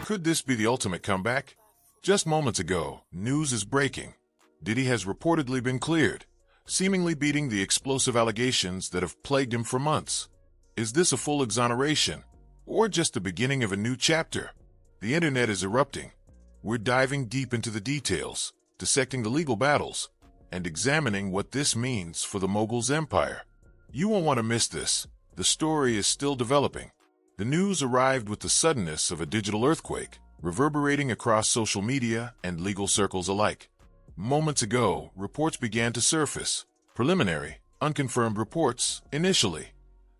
Could this be the ultimate comeback? Just moments ago, news is breaking. Diddy has reportedly been cleared, seemingly beating the explosive allegations that have plagued him for months. Is this a full exoneration, or just the beginning of a new chapter? The internet is erupting. We're diving deep into the details, dissecting the legal battles, and examining what this means for the mogul's empire. You won't want to miss this. The story is still developing. The news arrived with the suddenness of a digital earthquake, reverberating across social media and legal circles alike. Moments ago, reports began to surface, preliminary, unconfirmed reports initially,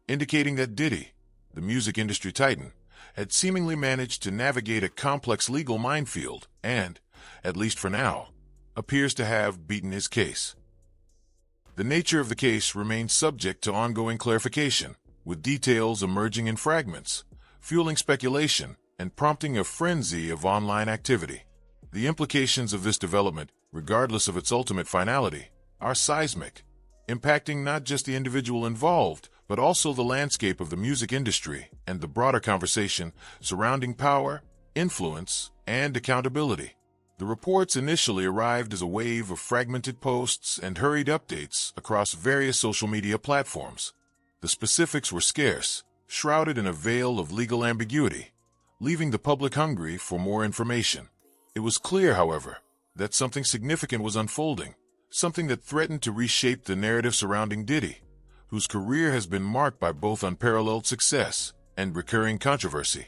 indicating that Diddy, the music industry titan, had seemingly managed to navigate a complex legal minefield and, at least for now, appears to have beaten his case. The nature of the case remains subject to ongoing clarification, with details emerging in fragments, fueling speculation and prompting a frenzy of online activity. The implications of this development, regardless of its ultimate finality, are seismic, impacting not just the individual involved, but also the landscape of the music industry and the broader conversation surrounding power, influence, and accountability. The reports initially arrived as a wave of fragmented posts and hurried updates across various social media platforms. The specifics were scarce, shrouded in a veil of legal ambiguity, leaving the public hungry for more information. It was clear, however, that something significant was unfolding, something that threatened to reshape the narrative surrounding Diddy, whose career has been marked by both unparalleled success and recurring controversy.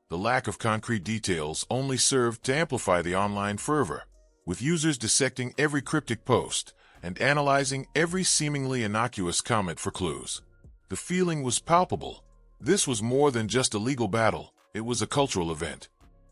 The lack of concrete details only served to amplify the online fervor, with users dissecting every cryptic post and analyzing every seemingly innocuous comment for clues. The feeling was palpable. This was more than just a legal battle, it was a cultural event.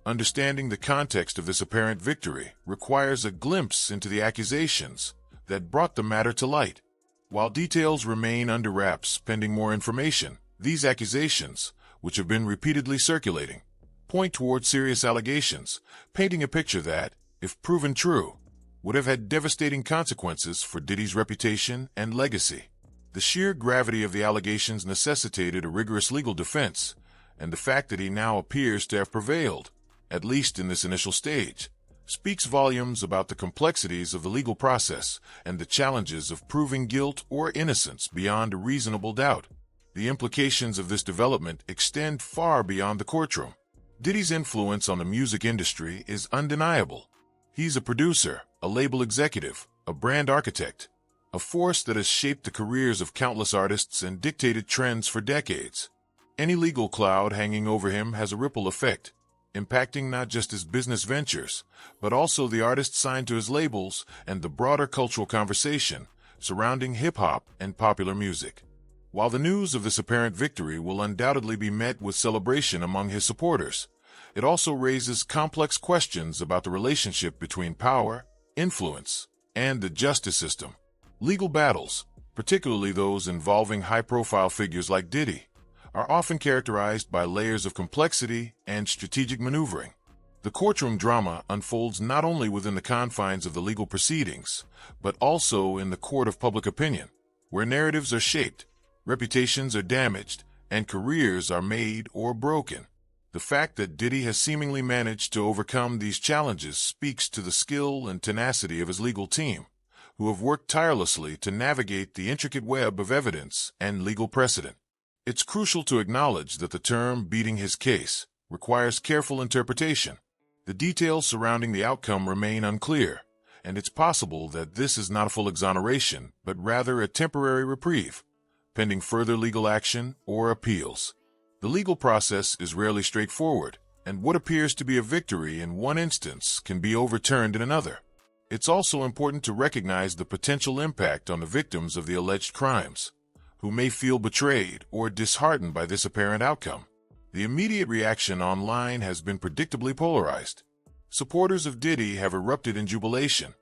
Understanding the context of this apparent victory requires a glimpse into the accusations that brought the matter to light. While details remain under wraps pending more information, these accusations, which have been repeatedly circulating, point toward serious allegations, painting a picture that, if proven true, would have had devastating consequences for Diddy's reputation and legacy. The sheer gravity of the allegations necessitated a rigorous legal defense, and the fact that he now appears to have prevailed, at least in this initial stage, speaks volumes about the complexities of the legal process and the challenges of proving guilt or innocence beyond a reasonable doubt. The implications of this development extend far beyond the courtroom. Diddy's influence on the music industry is undeniable. He's a producer, a label executive, a brand architect, a force that has shaped the careers of countless artists and dictated trends for decades. Any legal cloud hanging over him has a ripple effect, impacting not just his business ventures, but also the artists signed to his labels and the broader cultural conversation surrounding hip-hop and popular music. While the news of this apparent victory will undoubtedly be met with celebration among his supporters, it also raises complex questions about the relationship between power, influence, and the justice system. Legal battles, particularly those involving high-profile figures like Diddy, are often characterized by layers of complexity and strategic maneuvering. The courtroom drama unfolds not only within the confines of the legal proceedings, but also in the court of public opinion, where narratives are shaped, reputations are damaged, and careers are made or broken. The fact that Diddy has seemingly managed to overcome these challenges speaks to the skill and tenacity of his legal team, who have worked tirelessly to navigate the intricate web of evidence and legal precedent. It's crucial to acknowledge that the term "beating his case" requires careful interpretation. The details surrounding the outcome remain unclear, and it's possible that this is not a full exoneration, but rather a temporary reprieve, pending further legal action or appeals. The legal process is rarely straightforward, and what appears to be a victory in one instance can be overturned in another. It's also important to recognize the potential impact on the victims of the alleged crimes, who may feel betrayed or disheartened by this apparent outcome. The immediate reaction online has been predictably polarized. Supporters of Diddy have erupted in jubilation,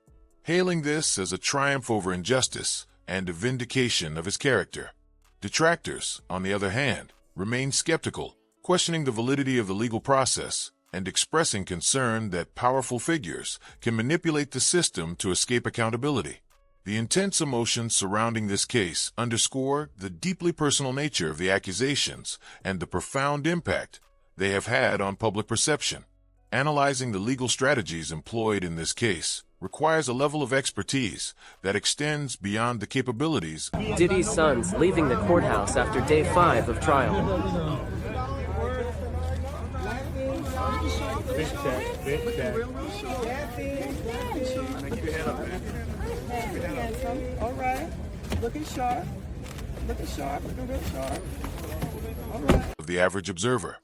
hailing this as a triumph over injustice and a vindication of his character. Detractors, on the other hand, remain skeptical, questioning the validity of the legal process and expressing concern that powerful figures can manipulate the system to escape accountability. The intense emotions surrounding this case underscore the deeply personal nature of the accusations and the profound impact they have had on public perception. Analyzing the legal strategies employed in this case requires a level of expertise that extends beyond the capabilities. Diddy's sons leaving the courthouse after day 5 of trial. Big check, big check. All right. Looking sharp. Looking sharp. Looking real sharp. All right. Of the average observer.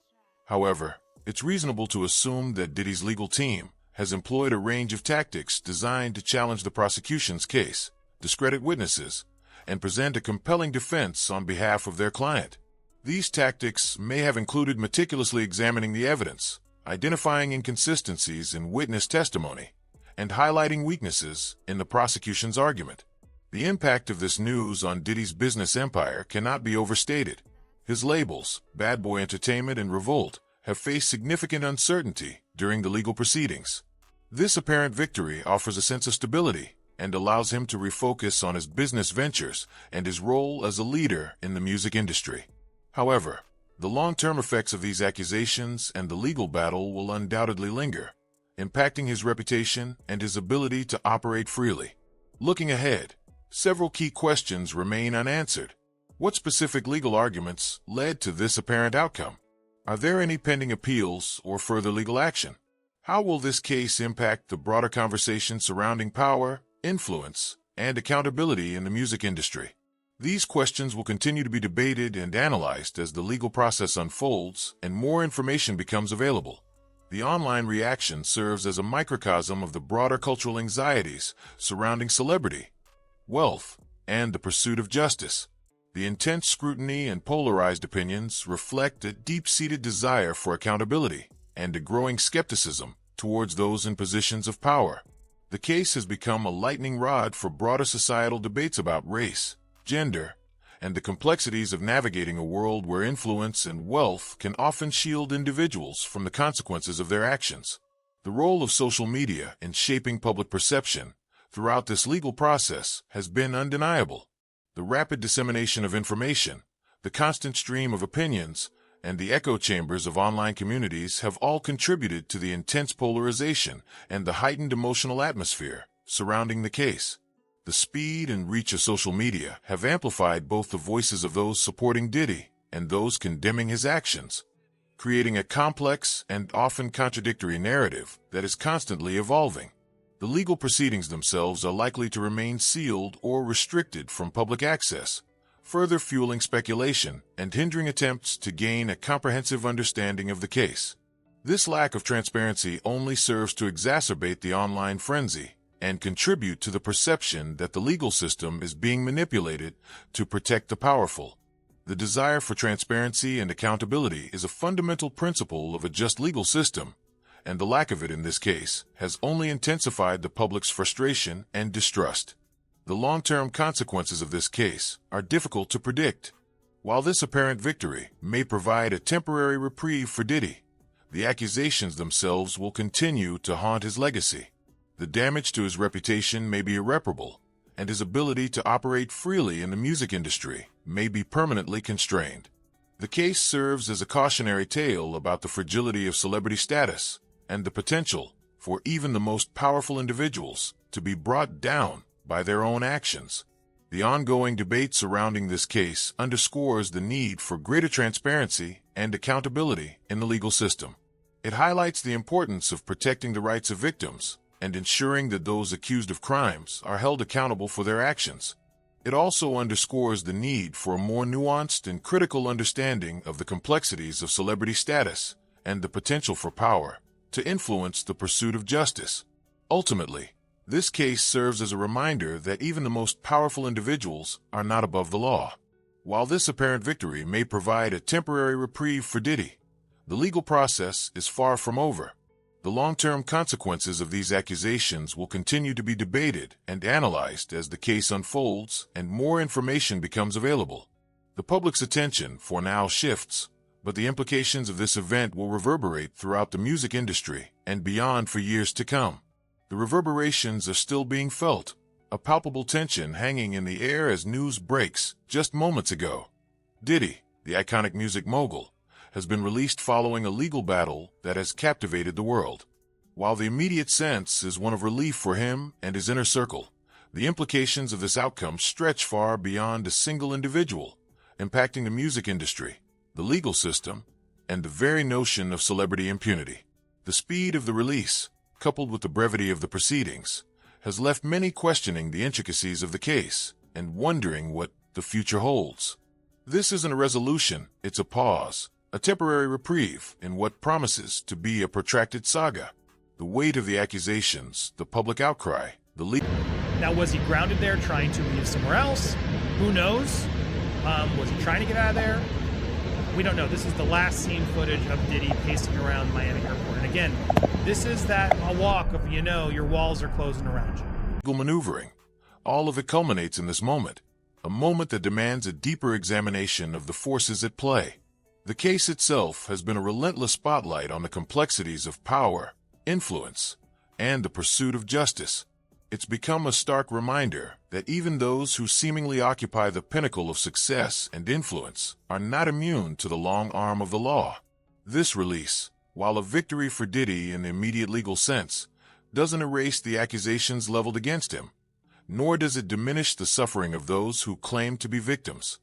However, it's reasonable to assume that Diddy's legal team has employed a range of tactics designed to challenge the prosecution's case, discredit witnesses, and present a compelling defense on behalf of their client. These tactics may have included meticulously examining the evidence, identifying inconsistencies in witness testimony, and highlighting weaknesses in the prosecution's argument. The impact of this news on Diddy's business empire cannot be overstated. His labels, Bad Boy Entertainment and Revolt, have faced significant uncertainty during the legal proceedings. This apparent victory offers a sense of stability and allows him to refocus on his business ventures and his role as a leader in the music industry. However, the long-term effects of these accusations and the legal battle will undoubtedly linger, impacting his reputation and his ability to operate freely. Looking ahead, several key questions remain unanswered. What specific legal arguments led to this apparent outcome? Are there any pending appeals or further legal action? How will this case impact the broader conversation surrounding power, influence, and accountability in the music industry? These questions will continue to be debated and analyzed as the legal process unfolds and more information becomes available. The online reaction serves as a microcosm of the broader cultural anxieties surrounding celebrity, wealth, and the pursuit of justice. The intense scrutiny and polarized opinions reflect a deep-seated desire for accountability and a growing skepticism towards those in positions of power. The case has become a lightning rod for broader societal debates about race, gender, and the complexities of navigating a world where influence and wealth can often shield individuals from the consequences of their actions. The role of social media in shaping public perception throughout this legal process has been undeniable. The rapid dissemination of information, the constant stream of opinions, and the echo chambers of online communities have all contributed to the intense polarization and the heightened emotional atmosphere surrounding the case. The speed and reach of social media have amplified both the voices of those supporting Diddy and those condemning his actions, creating a complex and often contradictory narrative that is constantly evolving. The legal proceedings themselves are likely to remain sealed or restricted from public access, further fueling speculation and hindering attempts to gain a comprehensive understanding of the case. This lack of transparency only serves to exacerbate the online frenzy and contribute to the perception that the legal system is being manipulated to protect the powerful. The desire for transparency and accountability is a fundamental principle of a just legal system, and the lack of it in this case has only intensified the public's frustration and distrust. The long-term consequences of this case are difficult to predict. While this apparent victory may provide a temporary reprieve for Diddy, the accusations themselves will continue to haunt his legacy. The damage to his reputation may be irreparable, and his ability to operate freely in the music industry may be permanently constrained. The case serves as a cautionary tale about the fragility of celebrity status and the potential for even the most powerful individuals to be brought down by their own actions. The ongoing debate surrounding this case underscores the need for greater transparency and accountability in the legal system. It highlights the importance of protecting the rights of victims and ensuring that those accused of crimes are held accountable for their actions. It also underscores the need for a more nuanced and critical understanding of the complexities of celebrity status and the potential for power to influence the pursuit of justice. Ultimately, this case serves as a reminder that even the most powerful individuals are not above the law. While this apparent victory may provide a temporary reprieve for Diddy, the legal process is far from over. The long-term consequences of these accusations will continue to be debated and analyzed as the case unfolds and more information becomes available. The public's attention for now shifts, but the implications of this event will reverberate throughout the music industry and beyond for years to come. The reverberations are still being felt, a palpable tension hanging in the air as news breaks just moments ago. Diddy, the iconic music mogul, has been released following a legal battle that has captivated the world. While the immediate sense is one of relief for him and his inner circle, the implications of this outcome stretch far beyond a single individual, impacting the music industry, the legal system, and the very notion of celebrity impunity. The speed of the release, coupled with the brevity of the proceedings, has left many questioning the intricacies of the case and wondering what the future holds. This isn't a resolution, it's a pause, a temporary reprieve in what promises to be a protracted saga. The weight of the accusations, the public outcry, the legal... Now, was he grounded there trying to leave somewhere else? Who knows? Was he trying to get out of there? We don't know. This is the last seen footage of Diddy pacing around Miami airport. And again, this is that a walk of, your walls are closing around you. Legal maneuvering. All of it culminates in this moment, a moment that demands a deeper examination of the forces at play. The case itself has been a relentless spotlight on the complexities of power, influence, and the pursuit of justice. It's become a stark reminder that even those who seemingly occupy the pinnacle of success and influence are not immune to the long arm of the law. This release, while a victory for Diddy in the immediate legal sense, doesn't erase the accusations leveled against him, nor does it diminish the suffering of those who claim to be victims.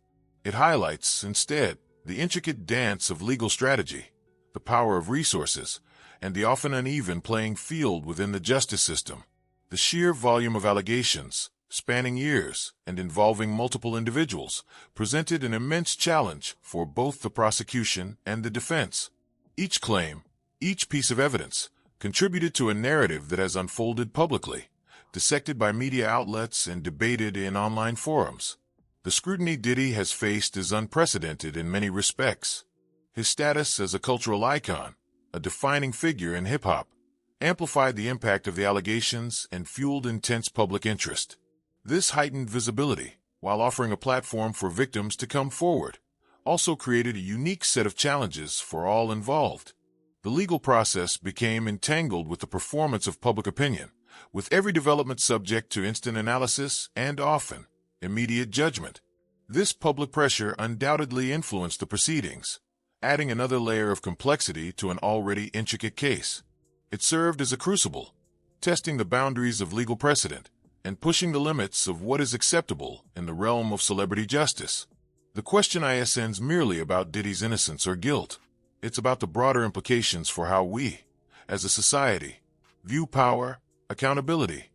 It highlights, instead, the intricate dance of legal strategy, the power of resources, and the often uneven playing field within the justice system. The sheer volume of allegations, spanning years and involving multiple individuals, presented an immense challenge for both the prosecution and the defense. Each claim, each piece of evidence, contributed to a narrative that has unfolded publicly, dissected by media outlets and debated in online forums. The scrutiny Diddy has faced is unprecedented in many respects. His status as a cultural icon, a defining figure in hip-hop, amplified the impact of the allegations and fueled intense public interest. This heightened visibility, while offering a platform for victims to come forward, also created a unique set of challenges for all involved. The legal process became entangled with the performance of public opinion, with every development subject to instant analysis and often immediate judgment. This public pressure undoubtedly influenced the proceedings, adding another layer of complexity to an already intricate case. It served as a crucible, testing the boundaries of legal precedent and pushing the limits of what is acceptable in the realm of celebrity justice. The question isn't merely about Diddy's innocence or guilt. It's about the broader implications for how we, as a society, view power, accountability,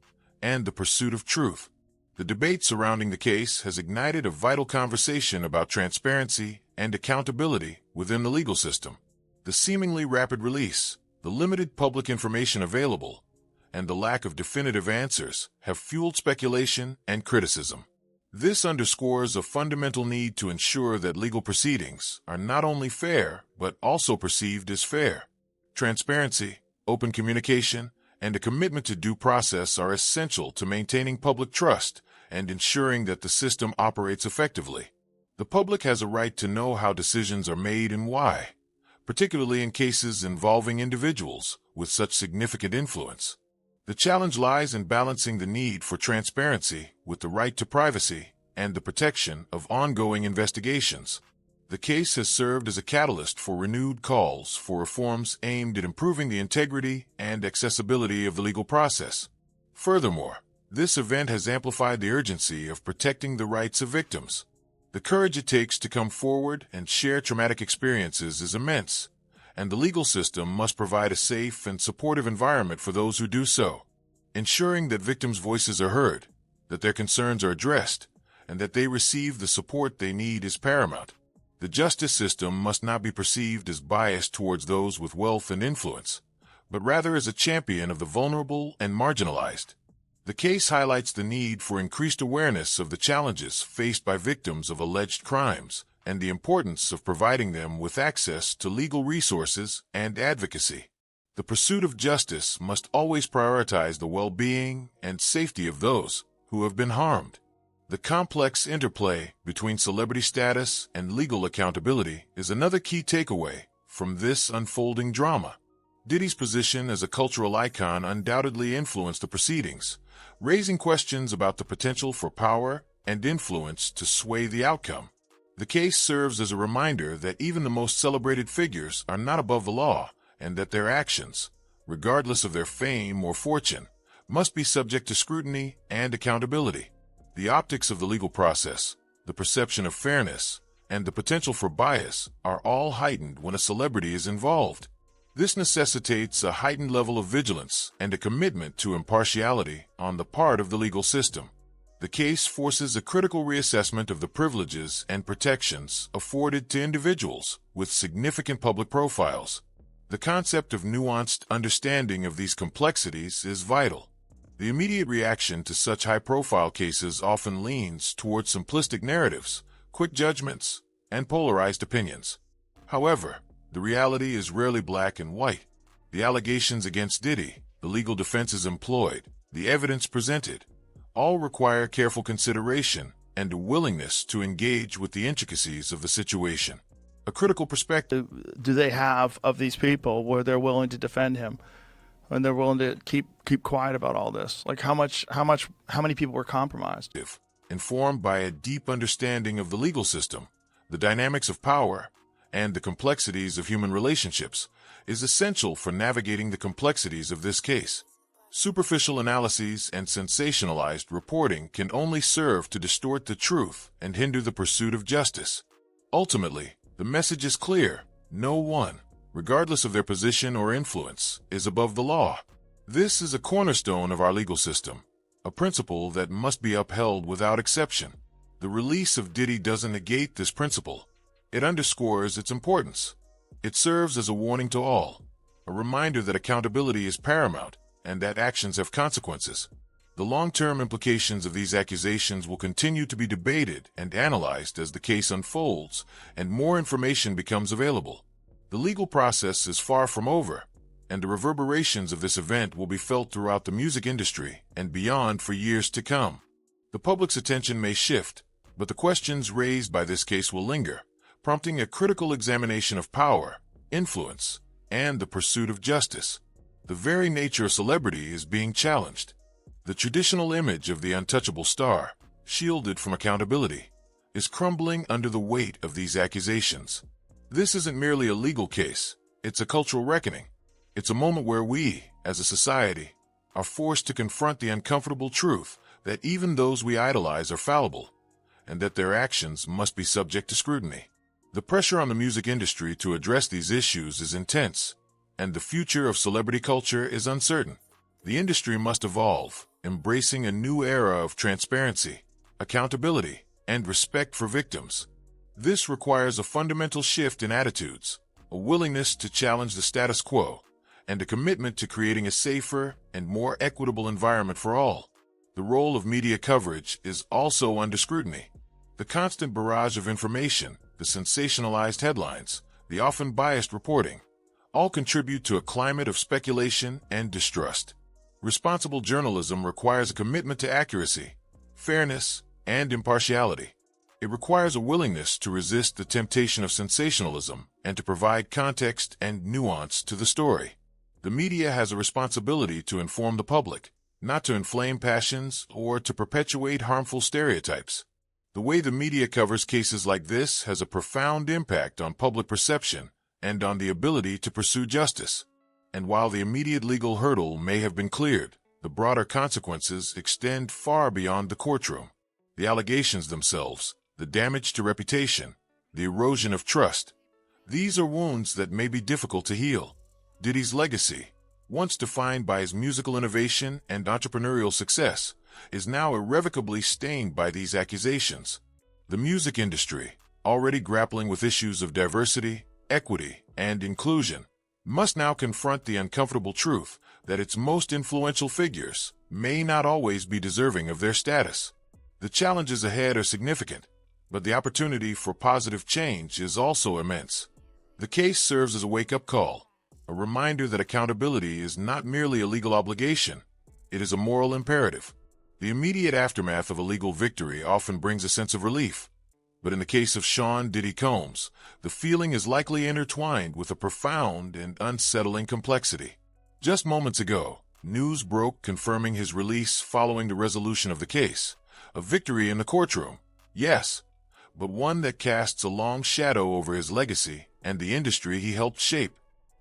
and the pursuit of truth. The debate surrounding the case has ignited a vital conversation about transparency and accountability within the legal system. The seemingly rapid release, the limited public information available, and the lack of definitive answers have fueled speculation and criticism. This underscores a fundamental need to ensure that legal proceedings are not only fair, but also perceived as fair. Transparency, open communication, and a commitment to due process are essential to maintaining public trust and ensuring that the system operates effectively. The public has a right to know how decisions are made and why, particularly in cases involving individuals with such significant influence. The challenge lies in balancing the need for transparency with the right to privacy and the protection of ongoing investigations. The case has served as a catalyst for renewed calls for reforms aimed at improving the integrity and accessibility of the legal process. Furthermore, this event has amplified the urgency of protecting the rights of victims. The courage it takes to come forward and share traumatic experiences is immense, and the legal system must provide a safe and supportive environment for those who do so. Ensuring that victims' voices are heard, that their concerns are addressed, and that they receive the support they need is paramount. The justice system must not be perceived as biased towards those with wealth and influence, but rather as a champion of the vulnerable and marginalized. The case highlights the need for increased awareness of the challenges faced by victims of alleged crimes and the importance of providing them with access to legal resources and advocacy. The pursuit of justice must always prioritize the well-being and safety of those who have been harmed. The complex interplay between celebrity status and legal accountability is another key takeaway from this unfolding drama. Diddy's position as a cultural icon undoubtedly influenced the proceedings, raising questions about the potential for power and influence to sway the outcome. The case serves as a reminder that even the most celebrated figures are not above the law, and that their actions, regardless of their fame or fortune, must be subject to scrutiny and accountability. The optics of the legal process, the perception of fairness, and the potential for bias are all heightened when a celebrity is involved. This necessitates a heightened level of vigilance and a commitment to impartiality on the part of the legal system. The case forces a critical reassessment of the privileges and protections afforded to individuals with significant public profiles. The concept of nuanced understanding of these complexities is vital. The immediate reaction to such high-profile cases often leans toward simplistic narratives, quick judgments, and polarized opinions. However, the reality is rarely black and white. The allegations against Diddy, the legal defenses employed, the evidence presented, all require careful consideration and a willingness to engage with the intricacies of the situation. A critical perspective do they have of these people where they're willing to defend him and they're willing to keep quiet about all this? Like how many people were compromised? Informed by a deep understanding of the legal system, the dynamics of power, and the complexities of human relationships, is essential for navigating the complexities of this case. Superficial analyses and sensationalized reporting can only serve to distort the truth and hinder the pursuit of justice. Ultimately, the message is clear: no one, regardless of their position or influence, is above the law. This is a cornerstone of our legal system, a principle that must be upheld without exception. The release of Diddy doesn't negate this principle. It underscores its importance. It serves as a warning to all, a reminder that accountability is paramount and that actions have consequences. The long-term implications of these accusations will continue to be debated and analyzed as the case unfolds and more information becomes available. The legal process is far from over, and the reverberations of this event will be felt throughout the music industry and beyond for years to come. The public's attention may shift, but the questions raised by this case will linger, prompting a critical examination of power, influence, and the pursuit of justice. The very nature of celebrity is being challenged. The traditional image of the untouchable star, shielded from accountability, is crumbling under the weight of these accusations. This isn't merely a legal case, it's a cultural reckoning. It's a moment where we, as a society, are forced to confront the uncomfortable truth that even those we idolize are fallible, and that their actions must be subject to scrutiny. The pressure on the music industry to address these issues is intense, and the future of celebrity culture is uncertain. The industry must evolve, embracing a new era of transparency, accountability, and respect for victims. This requires a fundamental shift in attitudes, a willingness to challenge the status quo, and a commitment to creating a safer and more equitable environment for all. The role of media coverage is also under scrutiny. The constant barrage of information, the sensationalized headlines, the often biased reporting, all contribute to a climate of speculation and distrust. Responsible journalism requires a commitment to accuracy, fairness, and impartiality. It requires a willingness to resist the temptation of sensationalism and to provide context and nuance to the story. The media has a responsibility to inform the public, not to inflame passions or to perpetuate harmful stereotypes. The way the media covers cases like this has a profound impact on public perception and on the ability to pursue justice. And while the immediate legal hurdle may have been cleared, the broader consequences extend far beyond the courtroom. The allegations themselves, the damage to reputation, the erosion of trust, these are wounds that may be difficult to heal. Diddy's legacy, once defined by his musical innovation and entrepreneurial success, is now irrevocably stained by these accusations. The music industry, already grappling with issues of diversity, equity, and inclusion, must now confront the uncomfortable truth that its most influential figures may not always be deserving of their status. The challenges ahead are significant, but the opportunity for positive change is also immense. The case serves as a wake-up call, a reminder that accountability is not merely a legal obligation, it is a moral imperative. The immediate aftermath of a legal victory often brings a sense of relief, but in the case of Sean Diddy Combs, the feeling is likely intertwined with a profound and unsettling complexity. Just moments ago, news broke confirming his release following the resolution of the case, a victory in the courtroom, yes, but one that casts a long shadow over his legacy and the industry he helped shape.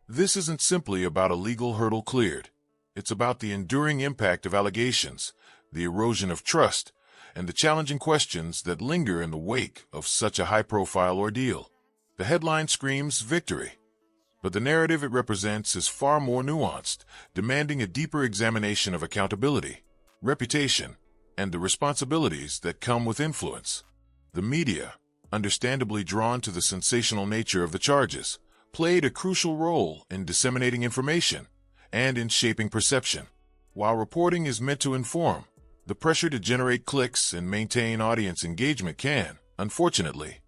This isn't simply about a legal hurdle cleared. It's about the enduring impact of allegations, the erosion of trust, and the challenging questions that linger in the wake of such a high-profile ordeal. The headline screams victory, but the narrative it represents is far more nuanced, demanding a deeper examination of accountability, reputation, and the responsibilities that come with influence. The media, understandably drawn to the sensational nature of the charges, played a crucial role in disseminating information and in shaping perception. While reporting is meant to inform, the pressure to generate clicks and maintain audience engagement can, unfortunately,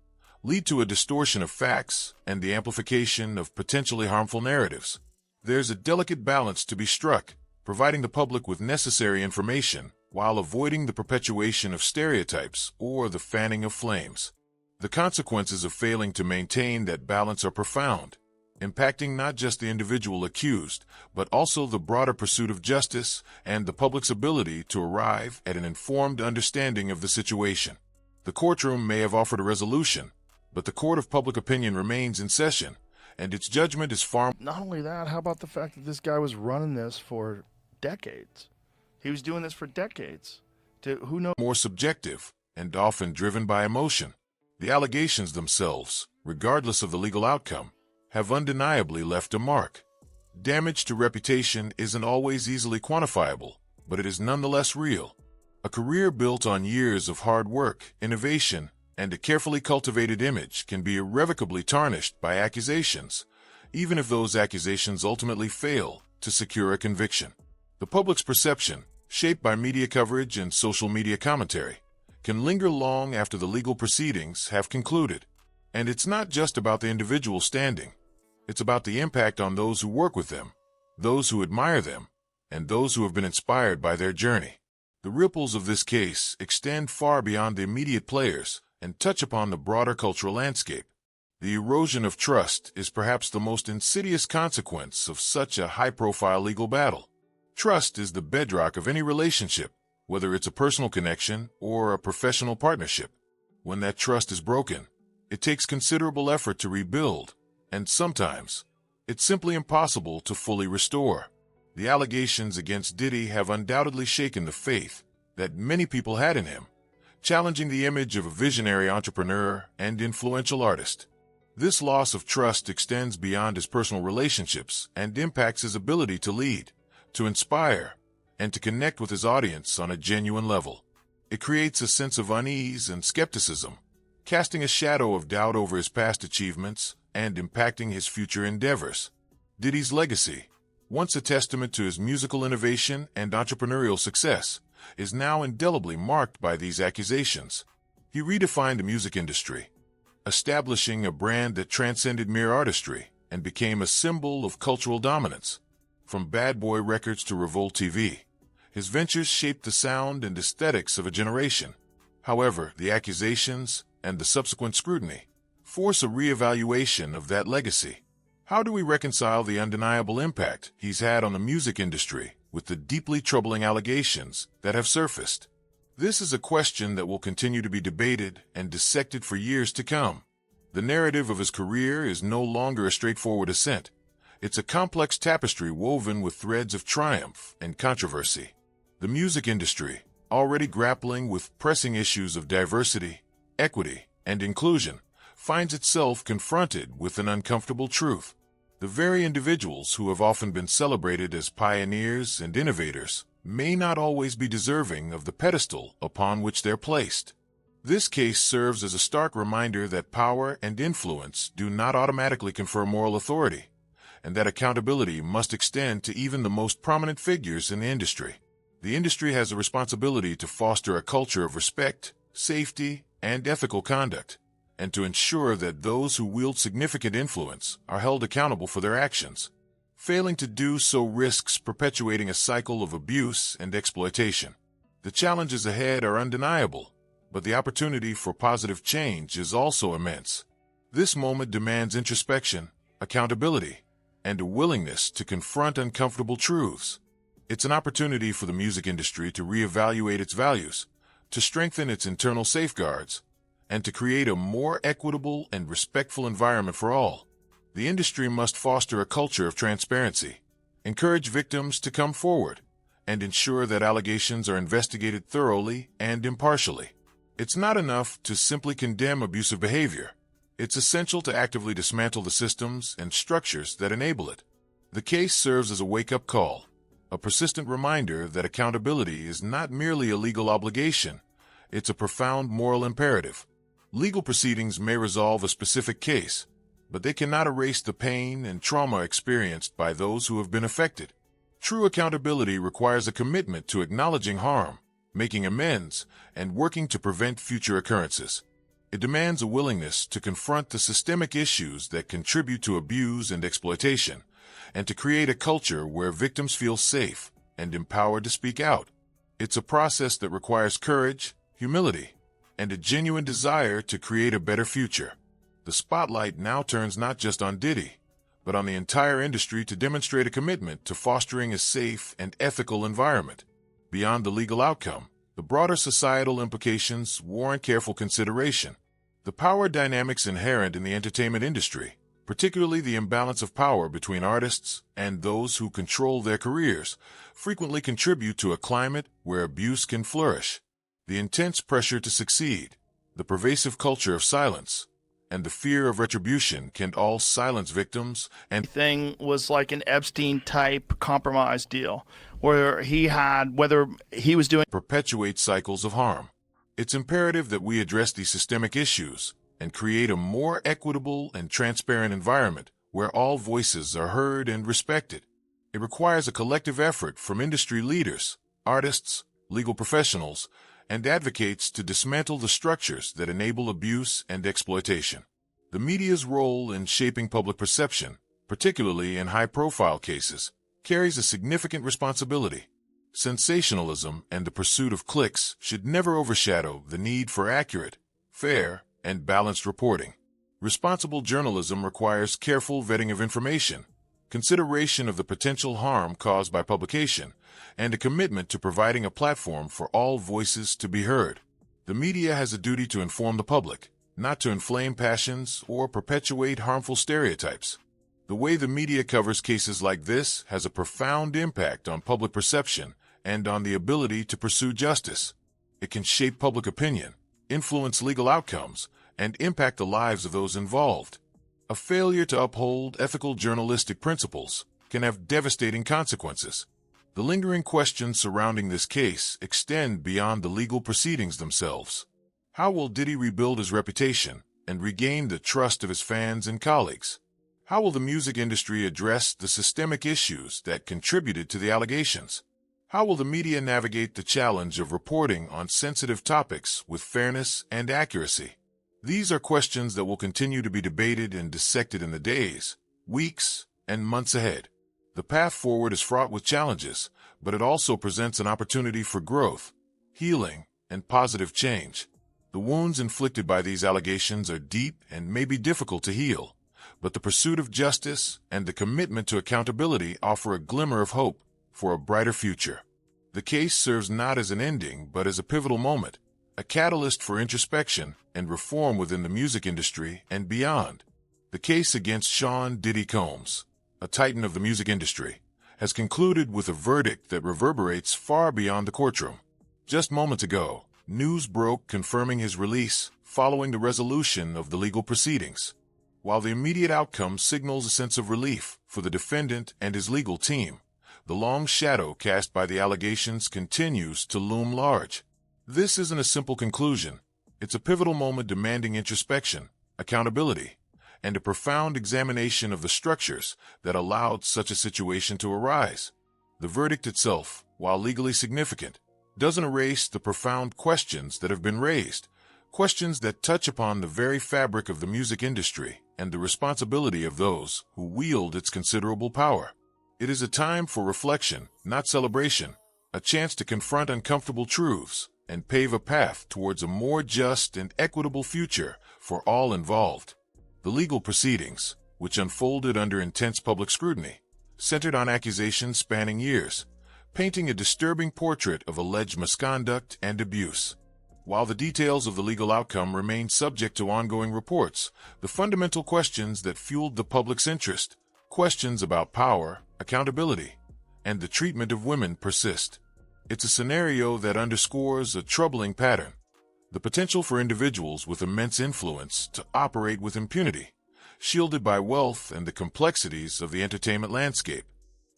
lead to a distortion of facts and the amplification of potentially harmful narratives. There's a delicate balance to be struck, providing the public with necessary information while avoiding the perpetuation of stereotypes or the fanning of flames. The consequences of failing to maintain that balance are profound, impacting not just the individual accused, but also the broader pursuit of justice and the public's ability to arrive at an informed understanding of the situation. The courtroom may have offered a resolution, but the court of public opinion remains in session, and its judgment is far. Not only that, how about the fact that this guy was running this for decades? He was doing this for decades. Who knows? More subjective and often driven by emotion. The allegations themselves, regardless of the legal outcome, have undeniably left a mark. Damage to reputation isn't always easily quantifiable, but it is nonetheless real. A career built on years of hard work, innovation, and a carefully cultivated image can be irrevocably tarnished by accusations, even if those accusations ultimately fail to secure a conviction. The public's perception, shaped by media coverage and social media commentary, can linger long after the legal proceedings have concluded. And it's not just about the individual standing. It's about the impact on those who work with them, those who admire them, and those who have been inspired by their journey. The ripples of this case extend far beyond the immediate players and touch upon the broader cultural landscape. The erosion of trust is perhaps the most insidious consequence of such a high-profile legal battle. Trust is the bedrock of any relationship, whether it's a personal connection or a professional partnership. When that trust is broken, it takes considerable effort to rebuild, and sometimes it's simply impossible to fully restore. The allegations against Diddy have undoubtedly shaken the faith that many people had in him, challenging the image of a visionary entrepreneur and influential artist. This loss of trust extends beyond his personal relationships and impacts his ability to lead, to inspire, and to connect with his audience on a genuine level. It creates a sense of unease and skepticism, casting a shadow of doubt over his past achievements and impacting his future endeavors. Diddy's legacy, once a testament to his musical innovation and entrepreneurial success, is now indelibly marked by these accusations. He redefined the music industry, establishing a brand that transcended mere artistry and became a symbol of cultural dominance. From Bad Boy Records to Revolt TV, his ventures shaped the sound and aesthetics of a generation. However, the accusations and the subsequent scrutiny force a reevaluation of that legacy. How do we reconcile the undeniable impact he's had on the music industry with the deeply troubling allegations that have surfaced? This is a question that will continue to be debated and dissected for years to come. The narrative of his career is no longer a straightforward ascent. It's a complex tapestry woven with threads of triumph and controversy. The music industry, already grappling with pressing issues of diversity, equity, and inclusion, finds itself confronted with an uncomfortable truth. The very individuals who have often been celebrated as pioneers and innovators may not always be deserving of the pedestal upon which they're placed. This case serves as a stark reminder that power and influence do not automatically confer moral authority, and that accountability must extend to even the most prominent figures in the industry. The industry has a responsibility to foster a culture of respect, safety, and ethical conduct, and to ensure that those who wield significant influence are held accountable for their actions. Failing to do so risks perpetuating a cycle of abuse and exploitation. The challenges ahead are undeniable, but the opportunity for positive change is also immense. This moment demands introspection, accountability, and a willingness to confront uncomfortable truths. It's an opportunity for the music industry to reevaluate its values, to strengthen its internal safeguards, and to create a more equitable and respectful environment for all. The industry must foster a culture of transparency, encourage victims to come forward, and ensure that allegations are investigated thoroughly and impartially. It's not enough to simply condemn abusive behavior. It's essential to actively dismantle the systems and structures that enable it. The case serves as a wake-up call, a persistent reminder that accountability is not merely a legal obligation, it's a profound moral imperative. Legal proceedings may resolve a specific case, but they cannot erase the pain and trauma experienced by those who have been affected. True accountability requires a commitment to acknowledging harm, making amends, and working to prevent future occurrences. It demands a willingness to confront the systemic issues that contribute to abuse and exploitation, and to create a culture where victims feel safe and empowered to speak out. It's a process that requires courage, humility, and a genuine desire to create a better future. The spotlight now turns not just on Diddy, but on the entire industry to demonstrate a commitment to fostering a safe and ethical environment. Beyond the legal outcome, the broader societal implications warrant careful consideration. The power dynamics inherent in the entertainment industry, particularly the imbalance of power between artists and those who control their careers, frequently contribute to a climate where abuse can flourish. The intense pressure to succeed, the pervasive culture of silence, and the fear of retribution can all silence victims and Thing was like an Epstein-type compromise deal, where whether he was doing perpetuate cycles of harm. It's imperative that we address these systemic issues and create a more equitable and transparent environment where all voices are heard and respected. It requires a collective effort from industry leaders, artists, legal professionals, and advocates to dismantle the structures that enable abuse and exploitation. The media's role in shaping public perception, particularly in high-profile cases, carries a significant responsibility. Sensationalism and the pursuit of clicks should never overshadow the need for accurate, fair, and balanced reporting. Responsible journalism requires careful vetting of information, consideration of the potential harm caused by publication, and a commitment to providing a platform for all voices to be heard. The media has a duty to inform the public, not to inflame passions or perpetuate harmful stereotypes. The way the media covers cases like this has a profound impact on public perception and on the ability to pursue justice. It can shape public opinion, influence legal outcomes, and impact the lives of those involved. A failure to uphold ethical journalistic principles can have devastating consequences. The lingering questions surrounding this case extend beyond the legal proceedings themselves. How will Diddy rebuild his reputation and regain the trust of his fans and colleagues? How will the music industry address the systemic issues that contributed to the allegations? How will the media navigate the challenge of reporting on sensitive topics with fairness and accuracy? These are questions that will continue to be debated and dissected in the days, weeks, and months ahead. The path forward is fraught with challenges, but it also presents an opportunity for growth, healing, and positive change. The wounds inflicted by these allegations are deep and may be difficult to heal, but the pursuit of justice and the commitment to accountability offer a glimmer of hope for a brighter future. The case serves not as an ending, but as a pivotal moment, a catalyst for introspection and reform within the music industry and beyond. The case against Sean Diddy Combs, a titan of the music industry, has concluded with a verdict that reverberates far beyond the courtroom. Just moments ago, news broke confirming his release following the resolution of the legal proceedings. While the immediate outcome signals a sense of relief for the defendant and his legal team, the long shadow cast by the allegations continues to loom large. This isn't a simple conclusion. It's a pivotal moment demanding introspection, accountability, and a profound examination of the structures that allowed such a situation to arise. The verdict itself, while legally significant, doesn't erase the profound questions that have been raised, questions that touch upon the very fabric of the music industry and the responsibility of those who wield its considerable power. It is a time for reflection, not celebration, a chance to confront uncomfortable truths and pave a path towards a more just and equitable future for all involved. The legal proceedings, which unfolded under intense public scrutiny, centered on accusations spanning years, painting a disturbing portrait of alleged misconduct and abuse. While the details of the legal outcome remain subject to ongoing reports, the fundamental questions that fueled the public's interest, questions about power, accountability, and the treatment of women persist. It's a scenario that underscores a troubling pattern: the potential for individuals with immense influence to operate with impunity, shielded by wealth and the complexities of the entertainment landscape.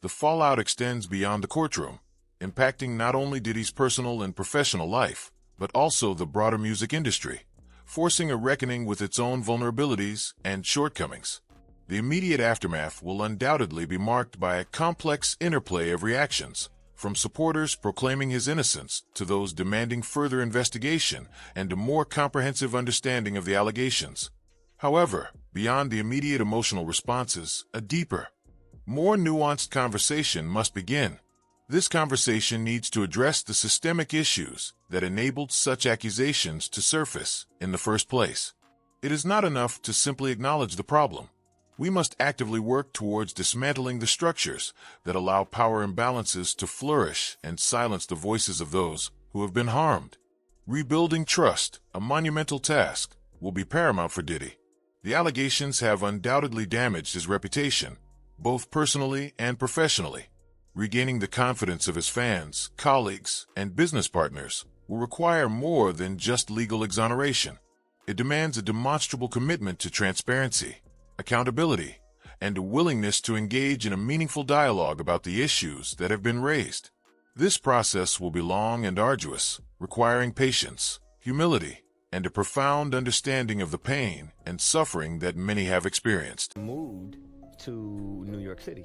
The fallout extends beyond the courtroom, impacting not only Diddy's personal and professional life, but also the broader music industry, forcing a reckoning with its own vulnerabilities and shortcomings. The immediate aftermath will undoubtedly be marked by a complex interplay of reactions, from supporters proclaiming his innocence to those demanding further investigation and a more comprehensive understanding of the allegations. However, beyond the immediate emotional responses, a deeper, more nuanced conversation must begin. This conversation needs to address the systemic issues that enabled such accusations to surface in the first place. It is not enough to simply acknowledge the problem. We must actively work towards dismantling the structures that allow power imbalances to flourish and silence the voices of those who have been harmed. Rebuilding trust, a monumental task, will be paramount for Diddy. The allegations have undoubtedly damaged his reputation, both personally and professionally. Regaining the confidence of his fans, colleagues, and business partners will require more than just legal exoneration. It demands a demonstrable commitment to transparency, accountability, and a willingness to engage in a meaningful dialogue about the issues that have been raised. This process will be long and arduous, requiring patience, humility, and a profound understanding of the pain and suffering that many have experienced. Moved to New York City,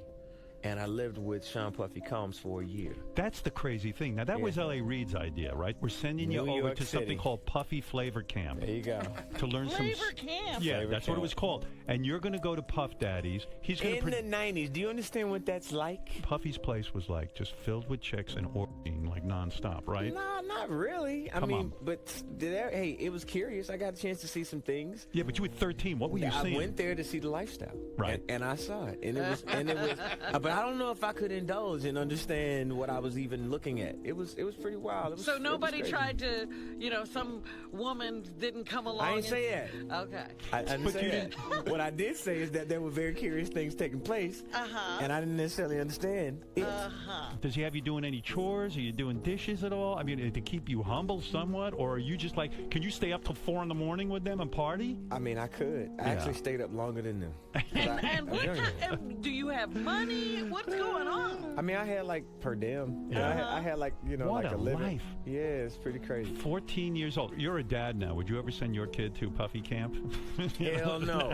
and I lived with Sean Puffy Combs for a year. That's the crazy thing. Now, that was L.A. Reid's idea, right? We're sending you over to something called Puffy Flavor Camp. There you go. To learn Flavor Camp? Yeah, Flavor that's Camp. what it was called. And you're going to go to Puff Daddy's. He's going In the 90s, do you understand what that's like? Puffy's place was like just filled with chicks and orgying like nonstop, right? No, not really. I Come mean, on. but hey, it was curious. I got a chance to see some things. Yeah, but you were 13. What were you I seeing? went there to see the lifestyle, Right. And I saw it, and it was. But I don't know if I could indulge and understand what I was even looking at. It was pretty wild. It was, So nobody it was crazy. tried to, some woman didn't come along. I didn't say that. Okay. I didn't say that. What I did say is that there were very curious things taking place, and I didn't necessarily understand it. Does he have you doing any chores? Are you doing dishes at all? I mean, to keep you humble somewhat? Or are you just like, can you stay up till 4 in the morning with them and party? I mean, I could. I actually stayed up longer than them. And what kind, do you have money? What's going on? I mean, I had like per diem. I had like, What like a a living. life. Yeah, it's pretty crazy. 14 years old. You're a dad now. Would you ever send your kid to Puffy Camp? Hell no.